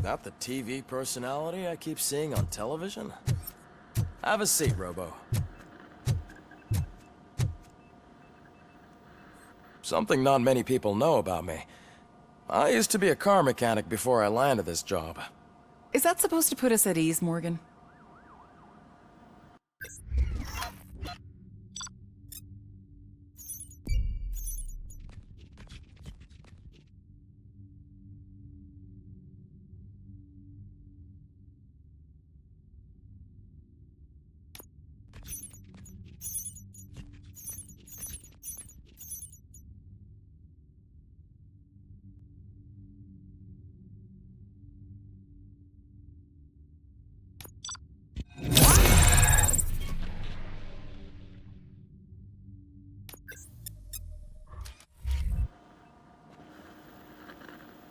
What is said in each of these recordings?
That the TV personality I keep seeing on television? Have a seat, Robo. Something not many people know about me. I used to be a car mechanic before I landed this job. Is that supposed to put us at ease, Morgan?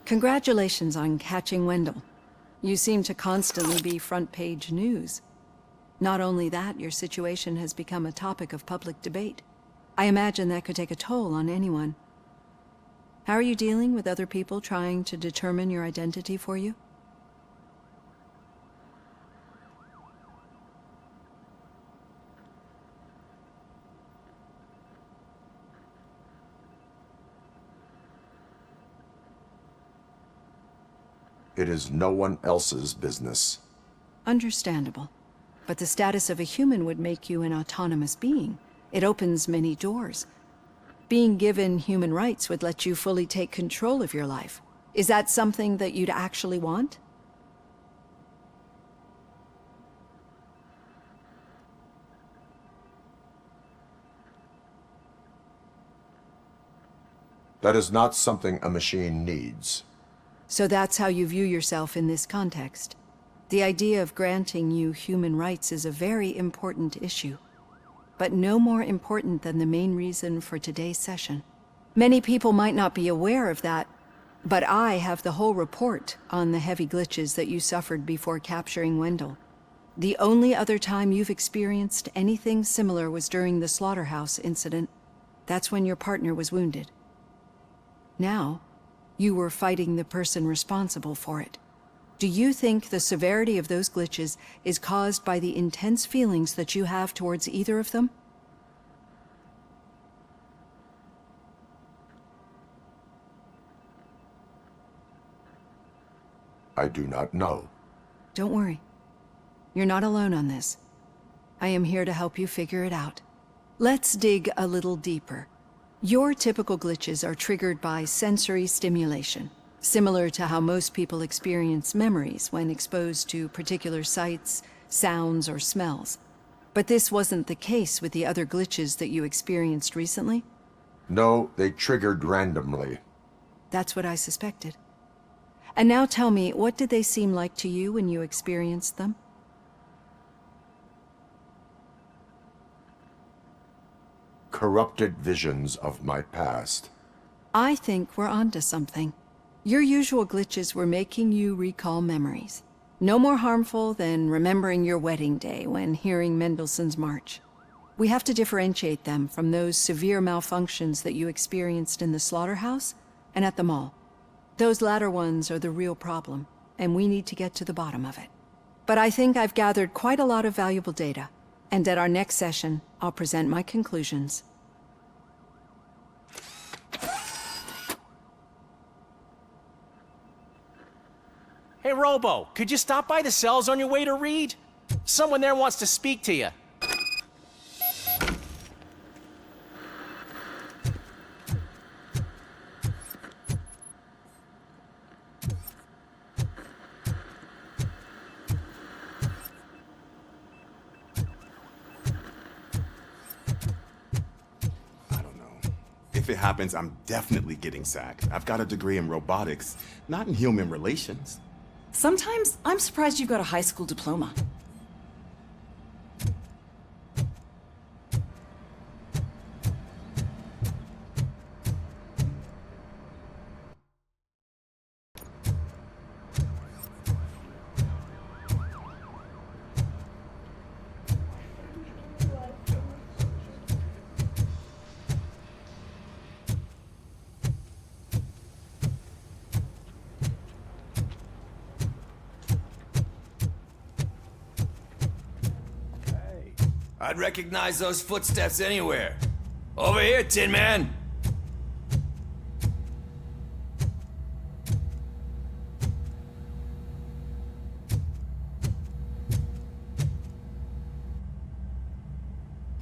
Congratulations on catching Wendell. You seem to constantly be front-page news. Not only that, your situation has become a topic of public debate. I imagine that could take a toll on anyone. How are you dealing with other people trying to determine your identity for you? It is no one else's business. Understandable. But the status of a human would make you an autonomous being. It opens many doors. Being given human rights would let you fully take control of your life. Is that something that you'd actually want? That is not something a machine needs. So that's how you view yourself in this context. The idea of granting you human rights is a very important issue, but no more important than the main reason for today's session. Many people might not be aware of that, but I have the whole report on the heavy glitches that you suffered before capturing Wendell. The only other time you've experienced anything similar was during the slaughterhouse incident. That's when your partner was wounded. Now, you were fighting the person responsible for it. Do you think the severity of those glitches is caused by the intense feelings that you have towards either of them? I do not know. Don't worry. You're not alone on this. I am here to help you figure it out. Let's dig a little deeper. Your typical glitches are triggered by sensory stimulation, similar to how most people experience memories when exposed to particular sights, sounds, or smells. But this wasn't the case with the other glitches that you experienced recently? No, they triggered randomly. That's what I suspected. And now tell me, what did they seem like to you when you experienced them? Corrupted visions of my past. I think we're onto something. Your usual glitches were making you recall memories. No more harmful than remembering your wedding day when hearing Mendelssohn's March. We have to differentiate them from those severe malfunctions that you experienced in the slaughterhouse and at the mall. Those latter ones are the real problem, and we need to get to the bottom of it. But I think I've gathered quite a lot of valuable data, and at our next session, I'll present my conclusions. Hey, Robo, could you stop by the cells on your way to Reed? Someone there wants to speak to you. If it happens, I'm definitely getting sacked. I've got a degree in robotics, not in human relations. Sometimes I'm surprised you've got a high school diploma. I'd recognize those footsteps anywhere. Over here, Tin Man.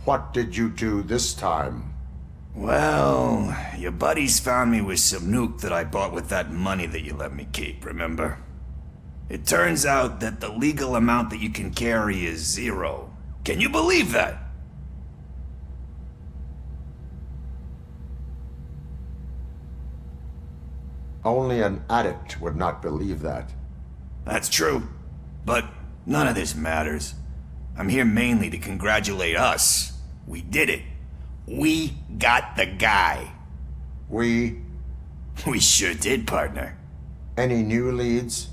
What did you do this time? Well, your buddies found me with some nuke that I bought with that money that you let me keep, remember? It turns out that the legal amount that you can carry is 0. Can you believe that? Only an addict would not believe that. That's true. But none of this matters. I'm here mainly to congratulate us. We did it. We got the guy. We... We sure did, partner. Any new leads?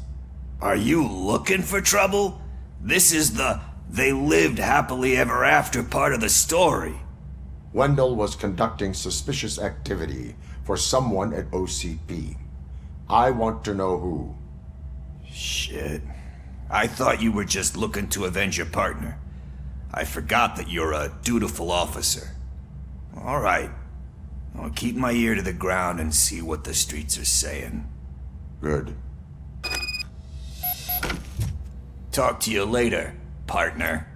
Are you looking for trouble? This is the "they lived happily ever after" part of the story. Wendell was conducting suspicious activity for someone at OCP. I want to know who. Shit. I thought you were just looking to avenge your partner. I forgot that you're a dutiful officer. All right. I'll keep my ear to the ground and see what the streets are saying. Good. Talk to you later, partner.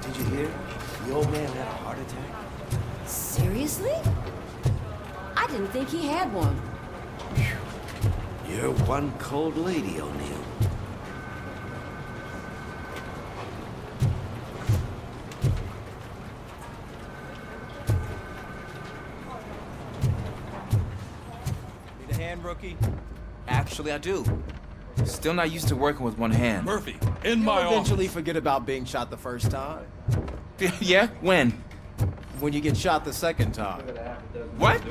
Did you hear? The old man had a heart attack. Seriously? I didn't think he had one. You're one cold lady, O'Neill. Need a hand, rookie? Actually, I do. Still not used to working with one hand. Murphy, in You'll my eventually office. forget about being shot the first time. Yeah? When? When you get shot the second time. What?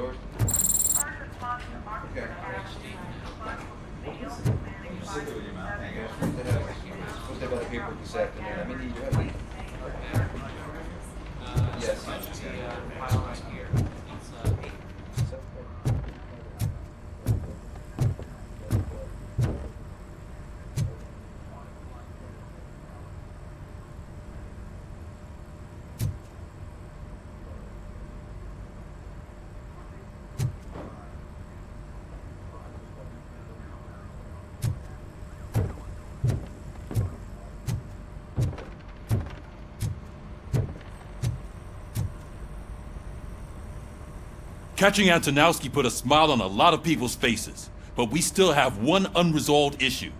Catching Antonowski put a smile on a lot of people's faces, but we still have one unresolved issue.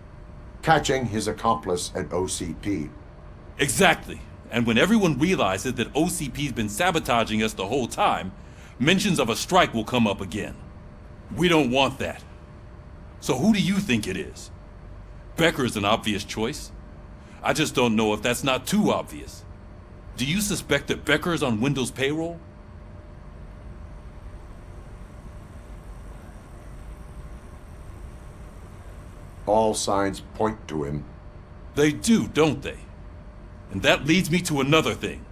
Catching his accomplice at OCP. Exactly. And when everyone realizes that OCP's been sabotaging us the whole time, mentions of a strike will come up again. We don't want that. So who do you think it is? Becker is an obvious choice. I just don't know if that's not too obvious. Do you suspect that Becker is on Wendell's payroll? All signs point to him. They do, don't they? And that leads me to another thing.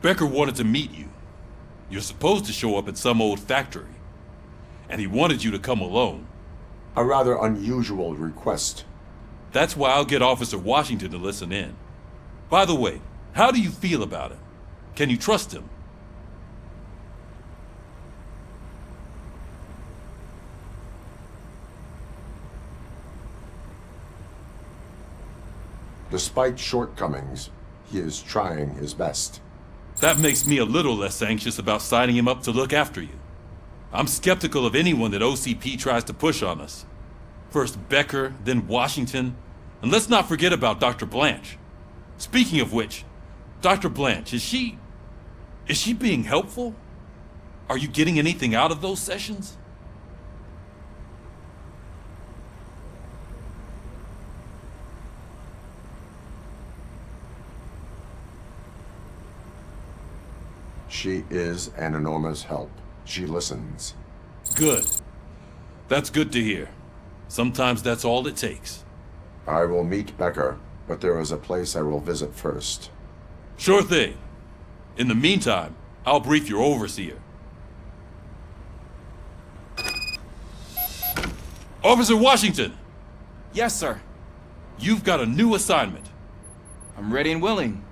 Becker wanted to meet you. You're supposed to show up at some old factory. And he wanted you to come alone. A rather unusual request. That's why I'll get Officer Washington to listen in. By the way, how do you feel about him? Can you trust him? Despite shortcomings, he is trying his best. That makes me a little less anxious about signing him up to look after you. I'm skeptical of anyone that OCP tries to push on us. First Becker, then Washington, and let's not forget about Dr. Blanche. Speaking of which, Dr. Blanche, is she being helpful? Are you getting anything out of those sessions? She is an enormous help. She listens. Good. That's good to hear. Sometimes that's all it takes. I will meet Becker. but there is a place I will visit first. Sure thing. In the meantime, I'll brief your overseer. Officer Washington! Yes, sir. You've got a new assignment. I'm ready and willing.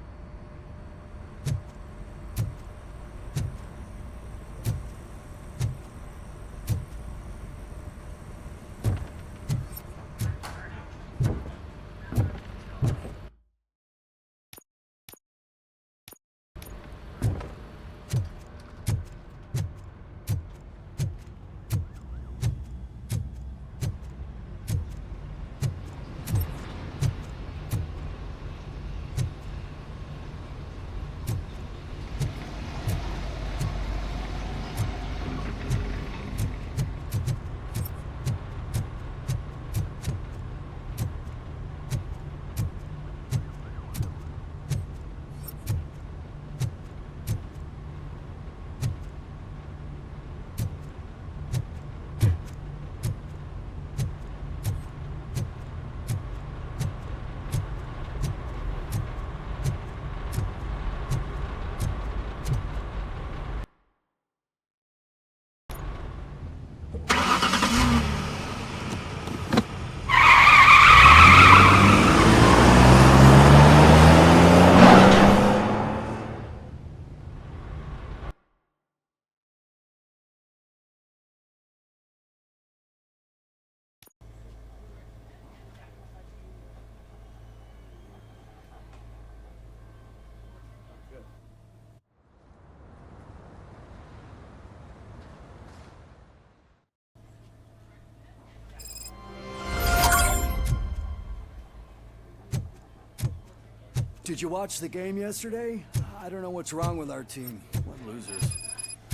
Did you watch the game yesterday? I don't know what's wrong with our team. What losers.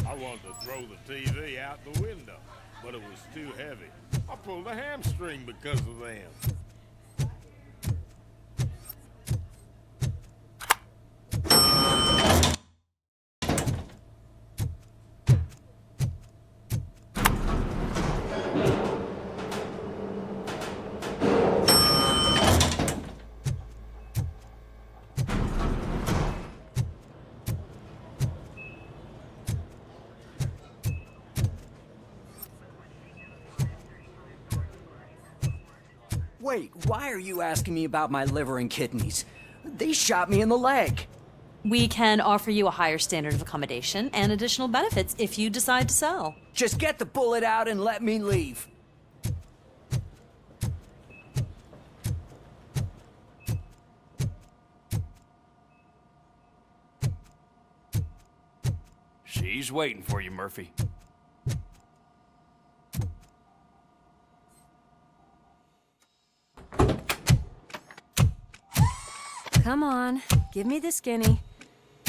I wanted to throw the TV out the window, but it was too heavy. I pulled a hamstring because of them. Wait, why are you asking me about my liver and kidneys? They shot me in the leg. We can offer you a higher standard of accommodation and additional benefits if you decide to sell. Just get the bullet out and let me leave. She's waiting for you, Murphy. Come on, give me the skinny.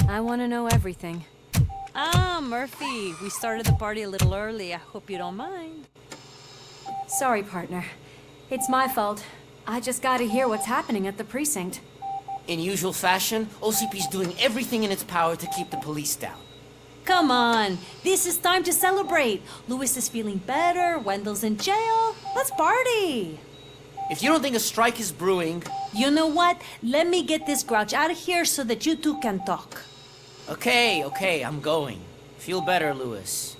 I want to know everything. Ah, Murphy, we started the party a little early. I hope you don't mind. Sorry, partner. It's my fault. I just gotta hear what's happening at the precinct. In usual fashion, OCP's doing everything in its power to keep the police down. Come on, this is time to celebrate. Louis is feeling better, Wendell's in jail. Let's party. If you don't think a strike is brewing... You know what? Let me get this grouch out of here so that you two can talk. Okay, I'm going. Feel better, Louis.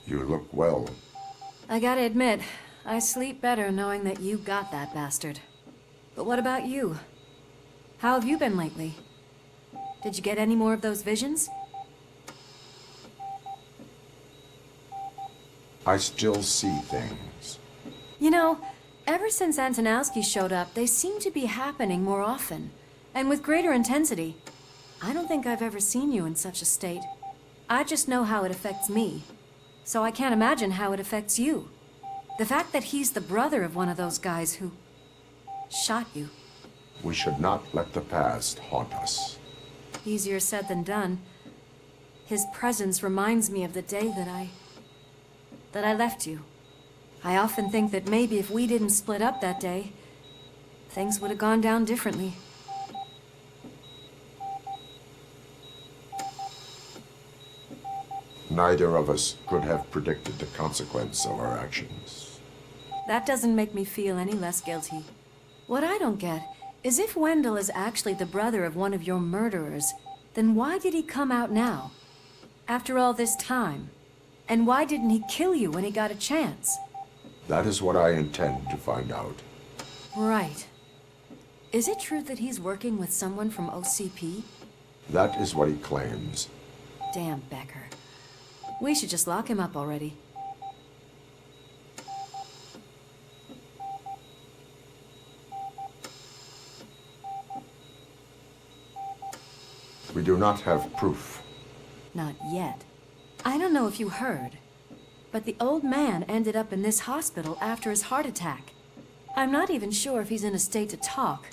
You look well. I gotta admit, I sleep better knowing that you got that bastard. But what about you? How have you been lately? Did you get any more of those visions? I still see things. You know, ever since Antonowski showed up, they seem to be happening more often, and with greater intensity. I don't think I've ever seen you in such a state. I just know how it affects me, so I can't imagine how it affects you. The fact that he's the brother of one of those guys who shot you. We should not let the past haunt us. Easier said than done. His presence reminds me of the day that I left you. I often think that maybe if we didn't split up that day, things would have gone down differently. Neither of us could have predicted the consequence of our actions. That doesn't make me feel any less guilty. What I don't get is if Wendell is actually the brother of one of your murderers, then why did he come out now? After all this time? And why didn't he kill you when he got a chance? That is what I intend to find out. Right. Is it true that he's working with someone from OCP? That is what he claims. Damn Becker. We should just lock him up already. We do not have proof. Not yet. I don't know if you heard, but the old man ended up in this hospital after his heart attack. I'm not even sure if he's in a state to talk,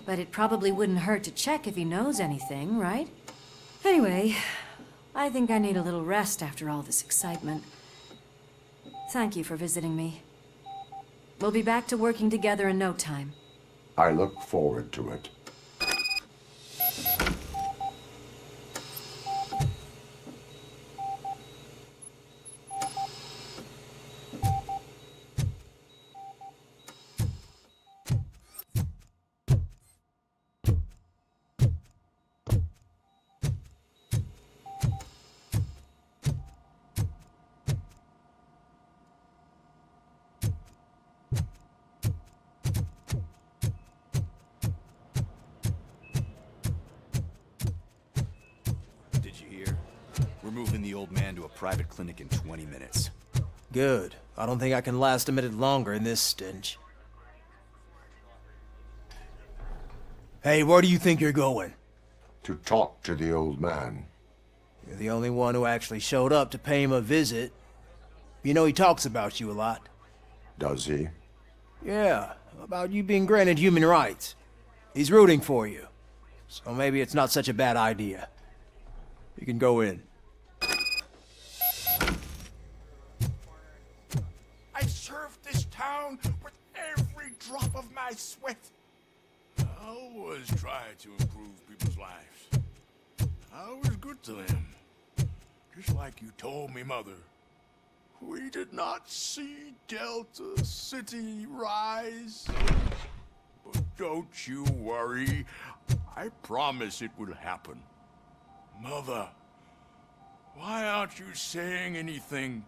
but it probably wouldn't hurt to check if he knows anything, right? Anyway, I think I need a little rest after all this excitement. Thank you for visiting me. We'll be back to working together in no time. I look forward to it. We're moving the old man to a private clinic in 20 minutes. Good. I don't think I can last a minute longer in this stench. Hey, where do you think you're going? To talk to the old man. You're the only one who actually showed up to pay him a visit. You know he talks about you a lot. Does he? Yeah, about you being granted human rights. He's rooting for you. So maybe it's not such a bad idea. You can go in. I served this town with every drop of my sweat. I always try to improve people's lives. I was good to them. Just like you told me, Mother. We did not see Delta City rise. But don't you worry. I promise it will happen. Mother, why aren't you saying anything?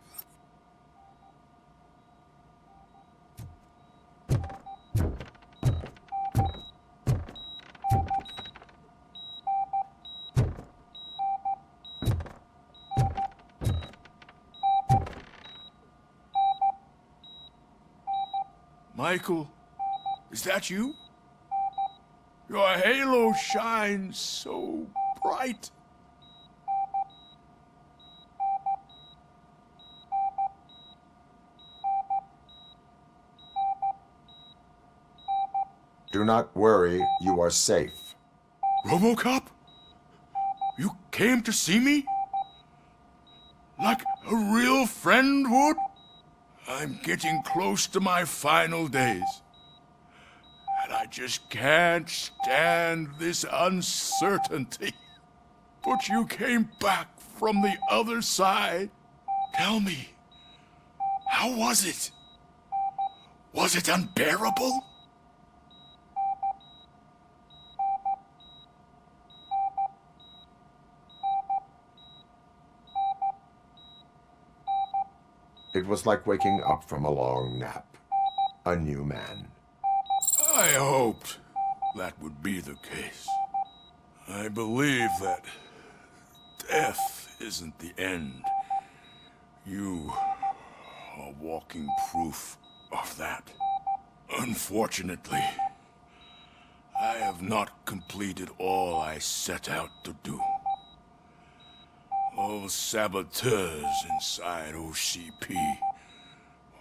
Michael, is that you? Your halo shines so bright. Do not worry, you are safe. RoboCop? You came to see me? Like a real friend would? I'm getting close to my final days. And I just can't stand this uncertainty. But you came back from the other side. Tell me, how was it? Was it unbearable? It was like waking up from a long nap. A new man. I hoped that would be the case. I believe that death isn't the end. You are walking proof of that. Unfortunately, I have not completed all I set out to do. Those saboteurs inside OCP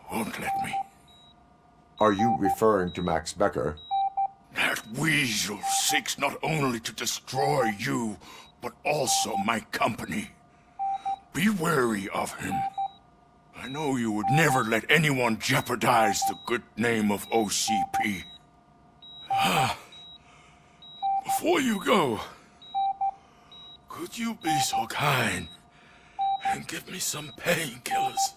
won't let me. Are you referring to Max Becker? That weasel seeks not only to destroy you, but also my company. Be wary of him. I know you would never let anyone jeopardize the good name of OCP. Before you go, could you be so kind and give me some painkillers.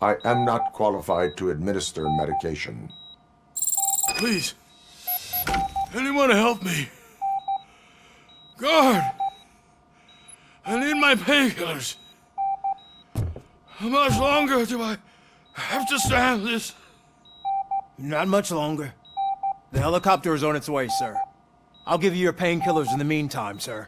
I am not qualified to administer medication. Please, anyone help me. Guard! I need my painkillers. How much longer do I have to stand this? Not much longer. The helicopter is on its way, sir. I'll give you your painkillers in the meantime, sir.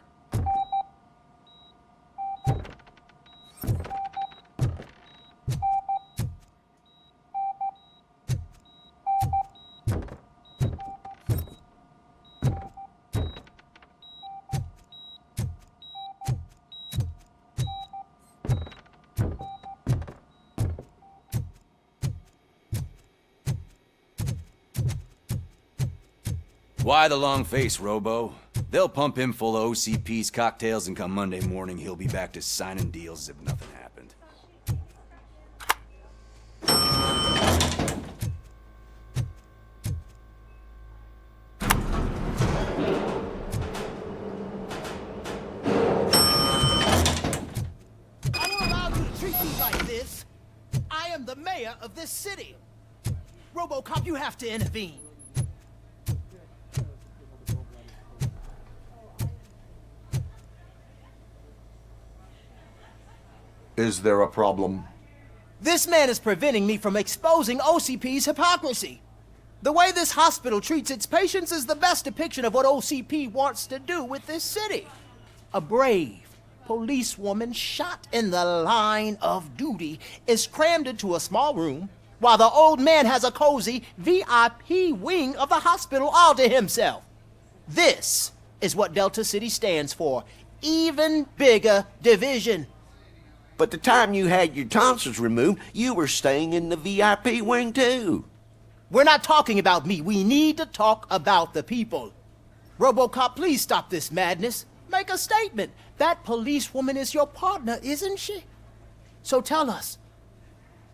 Why the long face, Robo? They'll pump him full of OCP's cocktails, and come Monday morning, he'll be back to signing deals as if nothing happened. I don't allow you to treat me like this. I am the mayor of this city. RoboCop, you have to intervene. Is there a problem? This man is preventing me from exposing OCP's hypocrisy. The way this hospital treats its patients is the best depiction of what OCP wants to do with this city. A brave policewoman shot in the line of duty is crammed into a small room, while the old man has a cozy VIP wing of the hospital all to himself. This is what Delta City stands for. Even bigger division. But the time you had your tonsils removed, you were staying in the VIP wing too. We're not talking about me. We need to talk about the people. RoboCop, please stop this madness. Make a statement. That policewoman is your partner, isn't she? So tell us,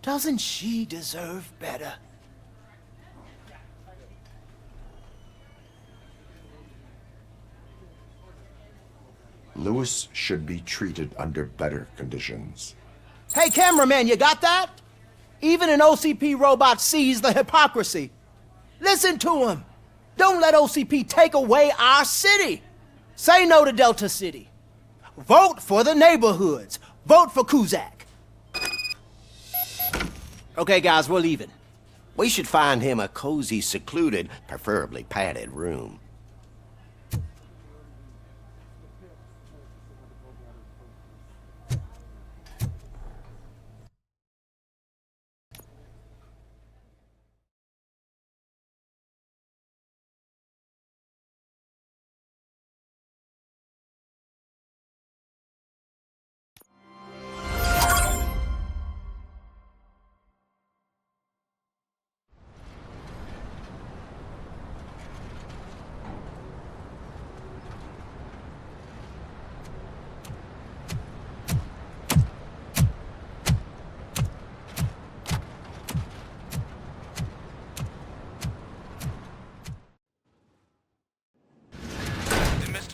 doesn't she deserve better? Lewis should be treated under better conditions. Hey, cameraman, you got that? Even an OCP robot sees the hypocrisy. Listen to him. Don't let OCP take away our city. Say no to Delta City. Vote for the neighborhoods. Vote for Kuzak. Okay, guys, we're leaving. We should find him a cozy, secluded, preferably padded room.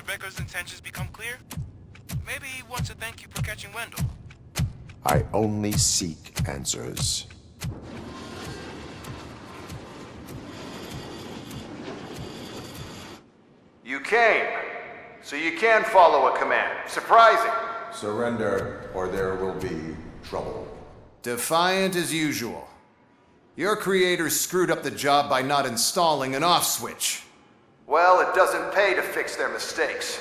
Becker's intentions become clear? Maybe he wants to thank you for catching Wendell. I only seek answers. You came, so you can follow a command. Surprising. Surrender, or there will be trouble. Defiant as usual. Your creators screwed up the job by not installing an off switch. Well, it doesn't pay to fix their mistakes.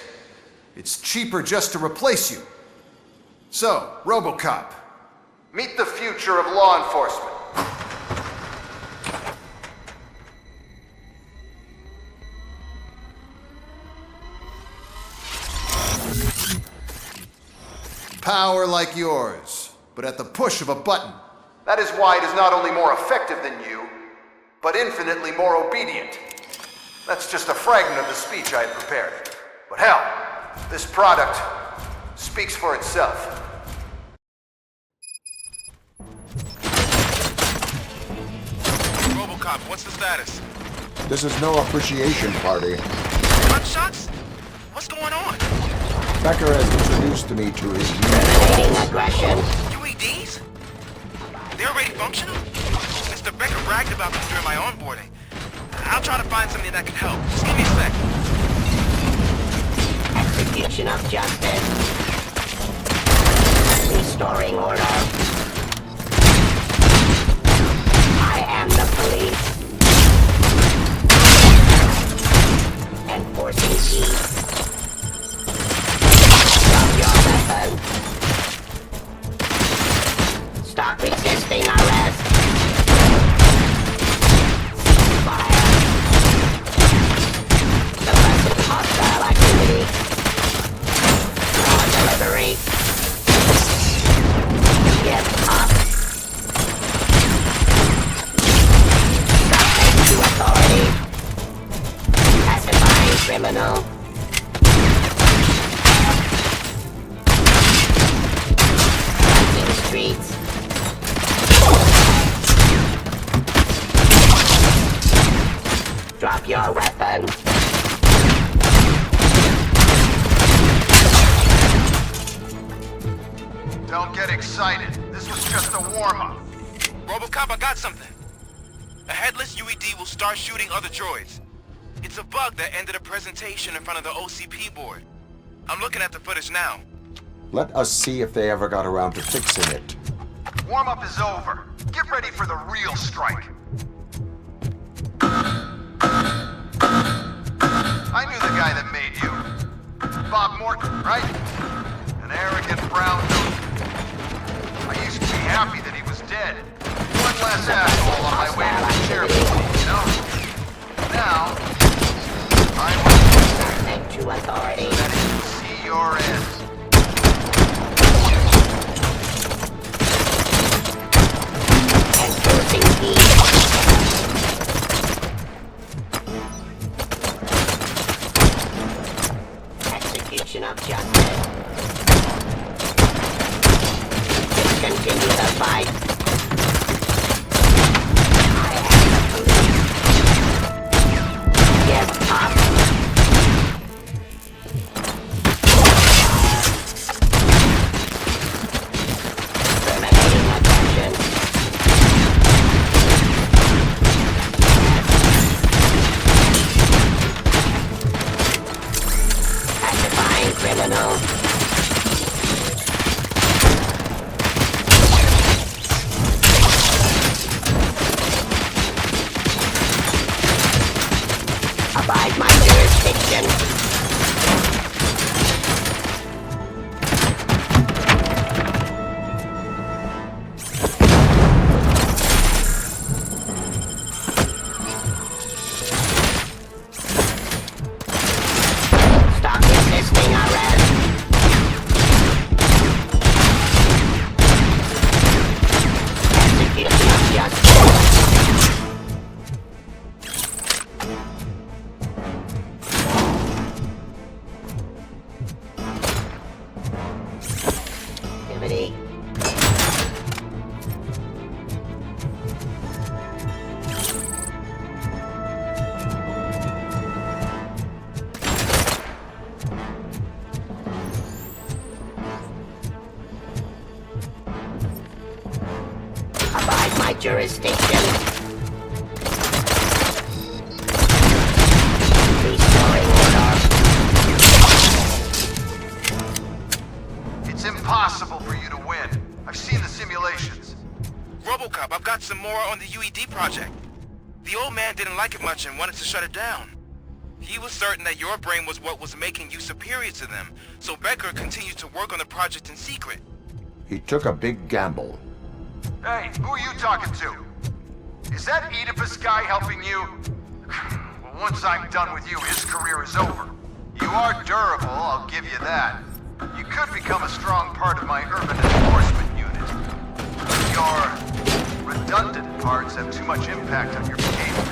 It's cheaper just to replace you. So, RoboCop, meet the future of law enforcement. Power like yours, but at the push of a button. That is why it is not only more effective than you, but infinitely more obedient. That's just a fragment of the speech I had prepared. But hell, this product speaks for itself. RoboCop, what's the status? This is no appreciation party. Gunshots? What's going on? Becker has introduced me to his aggression. UEDs? They're already functional? Mr. Becker bragged about them during my onboarding. I'll try to find something that can help. Just give me a sec. Execution of justice. Restoring order. I am the police. Enforcing peace. Drop your weapon. Stop resisting arrest. Fire. Suppressing hostile activity. Law delivery. Give up. Subject to authority. Pacifying criminal. Cleansing streets. Drop your weapon. Don't get excited. This was just a warm-up. RoboCop, I got something. A headless UED will start shooting other droids. It's a bug that ended a presentation in front of the OCP board. I'm looking at the footage now. Let us see if they ever got around to fixing it. Warm-up is over. Get ready for the real strike. I knew the guy that made you. Bob Morton, right? An arrogant brown note. I used to be happy that he was dead. One less asshole on my way to the chairman, you know? Now, I'm Subject to authority. ready to see your end. Enforcing peace. Execution of justice. Discontinue the fight. I am the police. Give up. Terminating aggression. Pacifying criminal. Abide my jurisdiction. Stop resisting arrest. Execution of justice. Activity. Abide my jurisdiction. Restoring order. It's impossible for you to win. I've seen the simulations. RoboCop, I've got some more on the UED project. The old man didn't like it much and wanted to shut it down. He was certain that your brain was what was making you superior to them, so Becker continued to work on the project in secret. He took a big gamble. Hey, who are you talking to? Is that Oedipus guy helping you? Well, once I'm done with you, his career is over. You are durable, I'll give you that. You could become a strong part of my urban enforcement unit. Your redundant parts have too much impact on your behavior.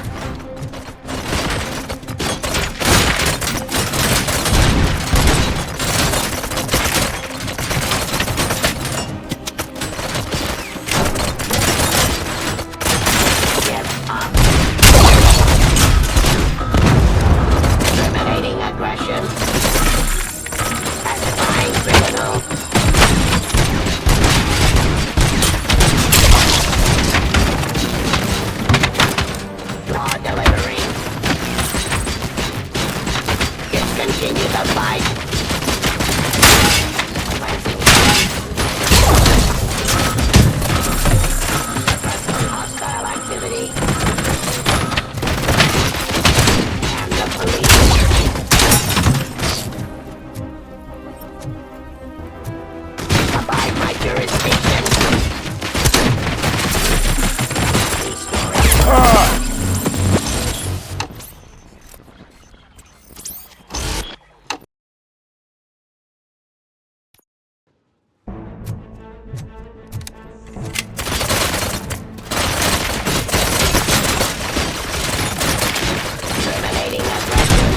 Terminating aggression. Pacifying criminal. Law delivery. Discontinue the fight. Suppressing hostile activity. And the police. Abide my jurisdiction. Terminating aggression.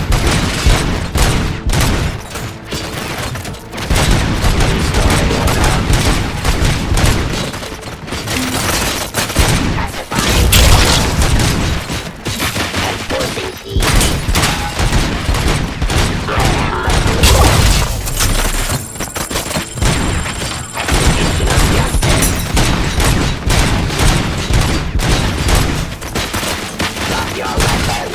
Restoring order. Pacifying. Enforcing peace. I am the police. Execution of justice. Drop your weapon.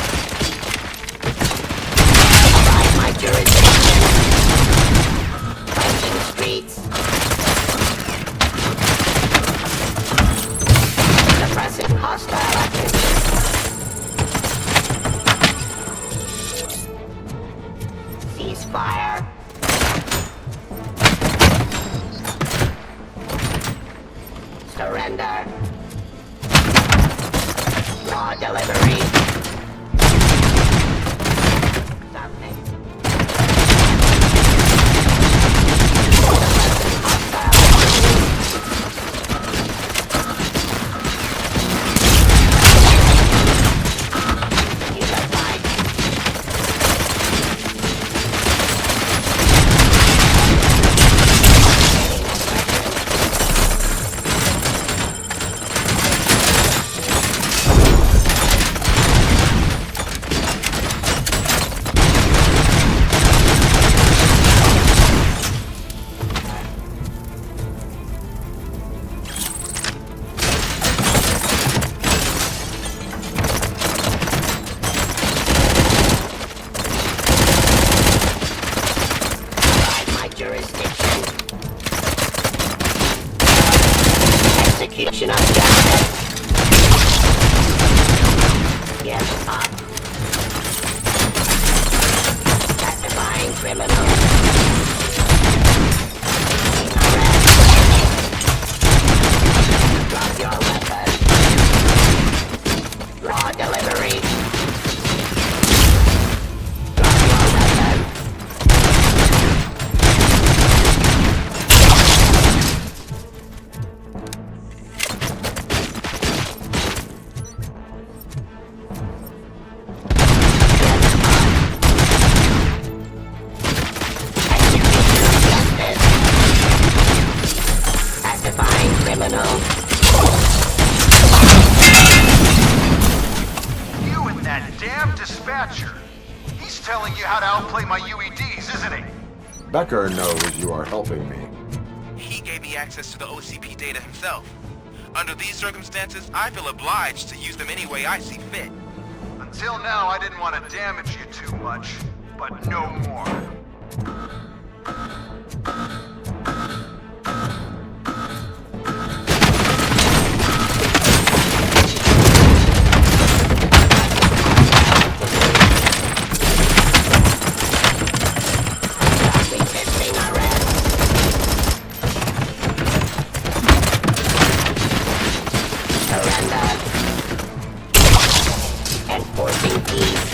Abide my jurisdiction. Cleansing streets. Suppressing hostile activity. Ceasefire. Surrender. Law delivery. Nothing. My jurisdiction. Execution of justice. Give up. Pacifying criminal. Arrest. Drop your weapon. Law delivery. Drop your weapon. Pacifying criminal. You and that damn dispatcher. He's telling you how to outplay my UEDs, isn't he? Becker knows you are helping me. He gave me access to the OCP data himself. Under these circumstances, I feel obliged to use them any way I see fit. Until now, I didn't want to damage you too much, but no more. Enforcing peace.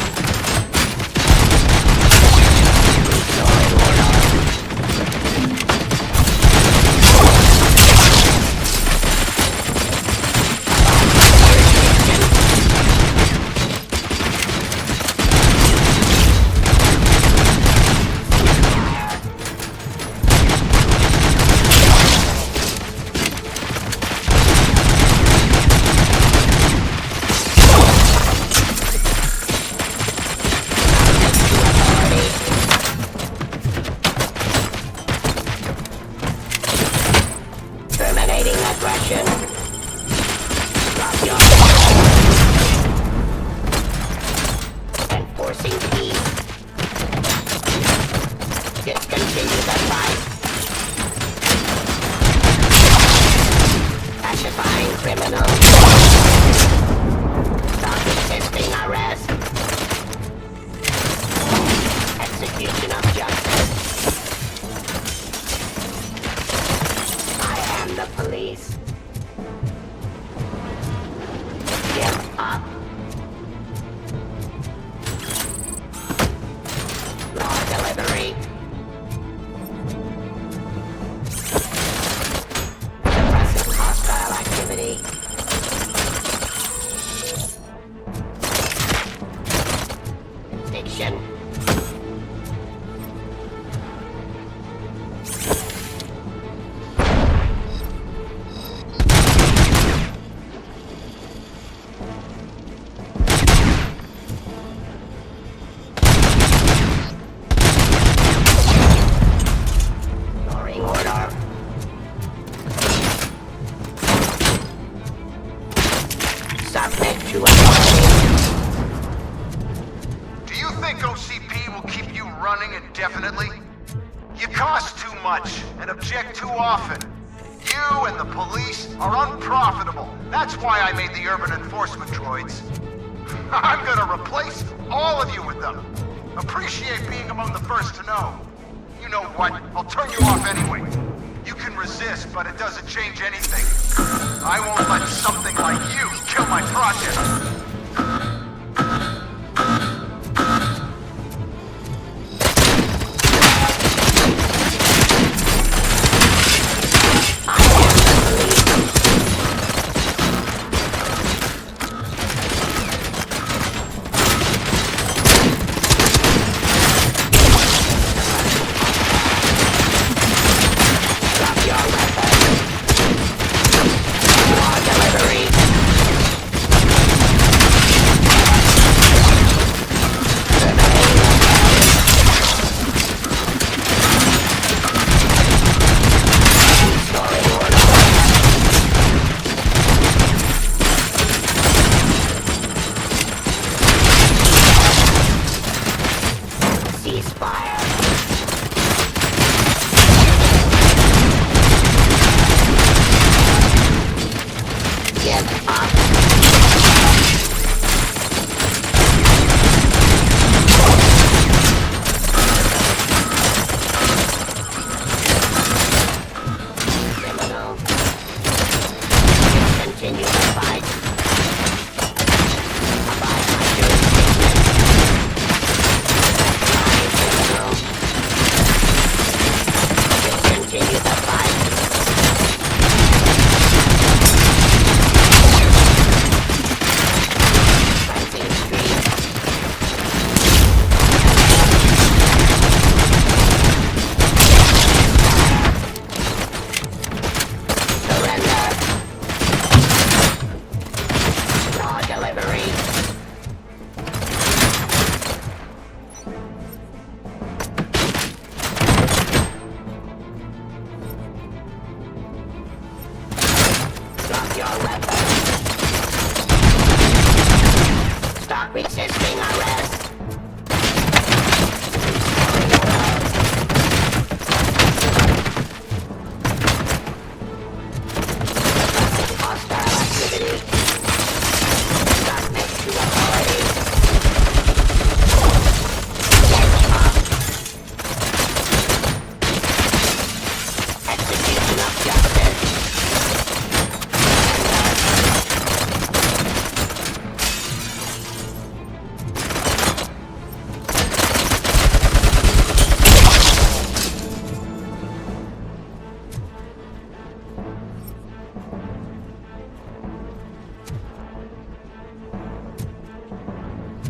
cost too much and object too often. You and the police are unprofitable. That's why I made the urban enforcement droids. I'm gonna replace all of you with them. Appreciate being among the first to know. You know what? I'll turn you off anyway. You can resist, but it doesn't change anything. I won't let something like you kill my project.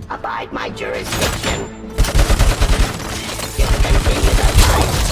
Abide my jurisdiction. Discontinue the fight.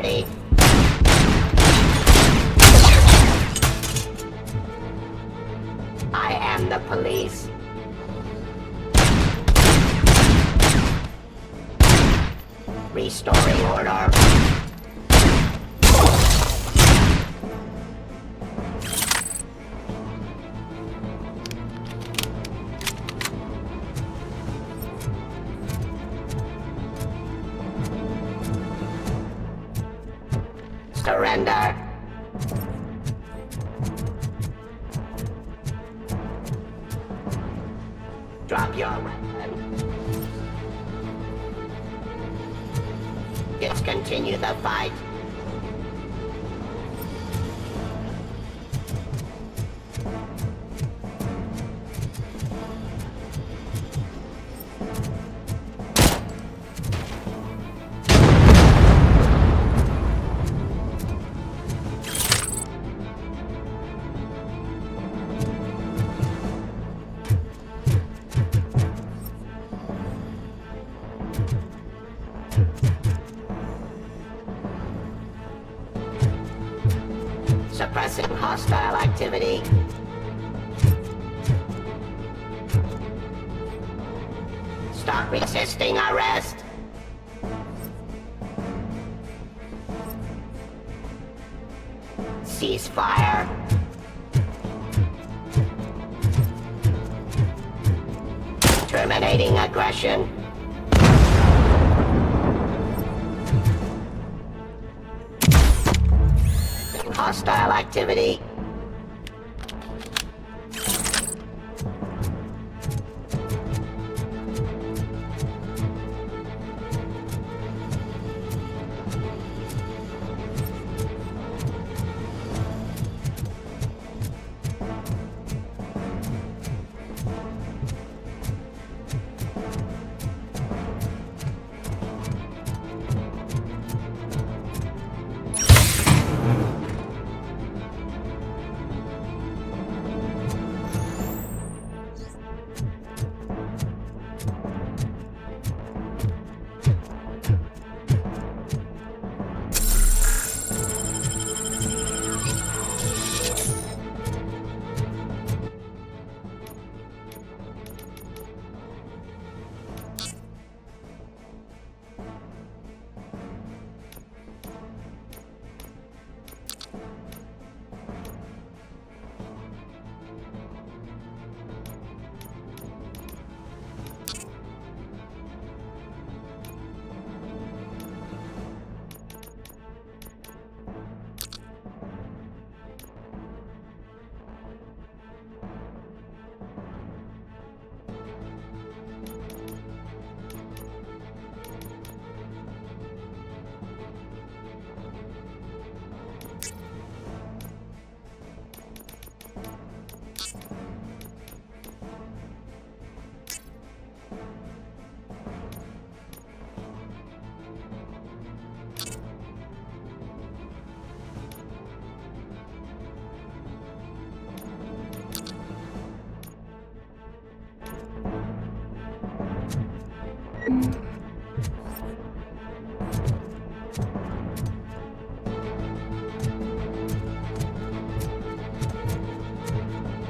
authority. I am the police. Restoring order. Surrender. Drop your weapon. Discontinue the fight. Suppressing hostile activity. Stop resisting arrest. Cease fire. Terminating aggression. Hostile activity.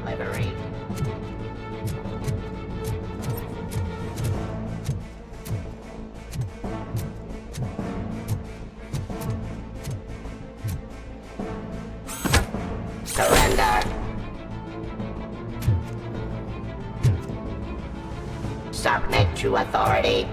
Library. Surrender. Submit to authority.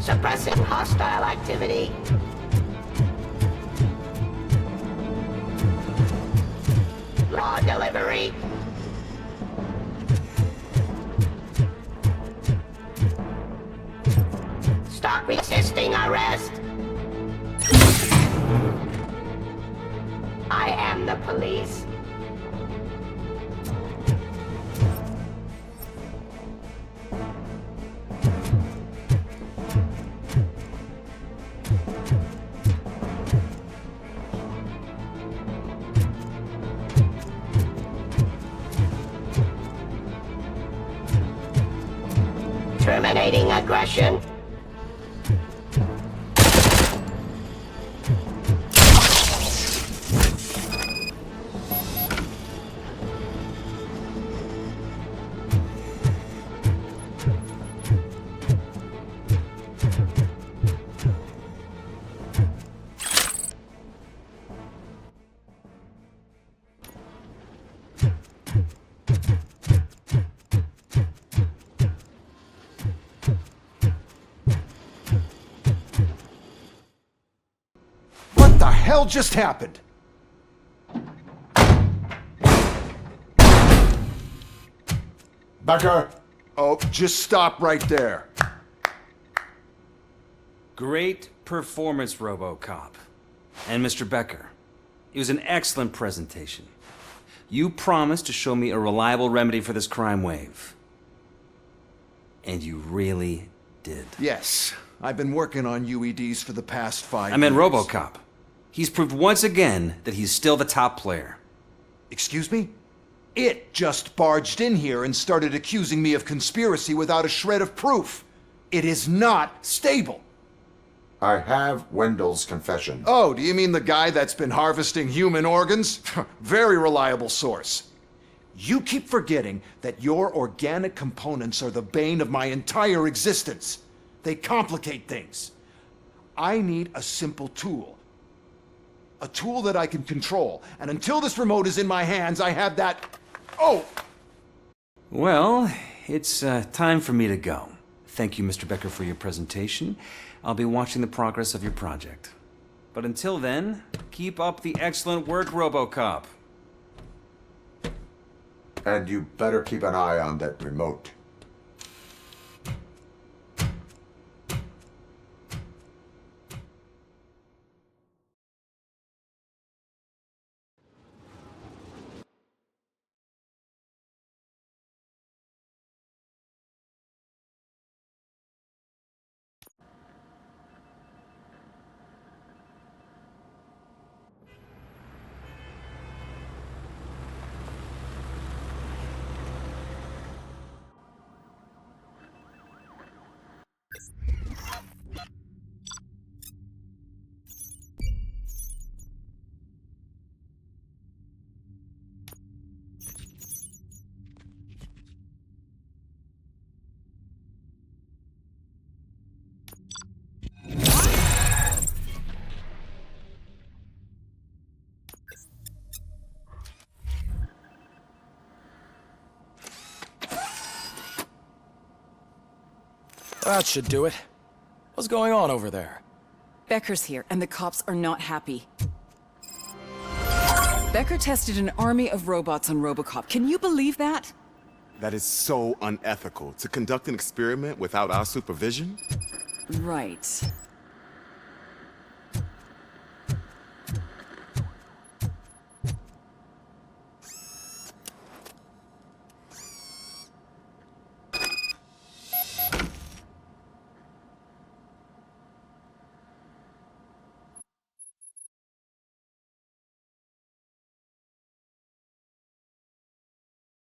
Suppressing hostile activity. Law delivery. Stop resisting arrest. I am the police. Terminating aggression. What the hell just happened? Becker! Oh, just stop right there. Great performance, RoboCop. And Mr. Becker, it was an excellent presentation. You promised to show me a reliable remedy for this crime wave. And you really did. Yes, I've been working on UEDs for the past 5 years. I meant RoboCop. He's proved once again that he's still the top player. Excuse me? It just barged in here and started accusing me of conspiracy without a shred of proof. It is not stable. I have Wendell's confession. Oh, do you mean the guy that's been harvesting human organs? Very reliable source. You keep forgetting that your organic components are the bane of my entire existence. They complicate things. I need a simple tool. A tool that I can control. And until this remote is in my hands, I have that... Oh! Well, it's time for me to go. Thank you, Mr. Becker, for your presentation. I'll be watching the progress of your project. But until then, keep up the excellent work, RoboCop. And you better keep an eye on that remote. That should do it. What's going on over there? Becker's here, and the cops are not happy. Becker tested an army of robots on RoboCop. Can you believe that? That is so unethical. To conduct an experiment without our supervision? Right.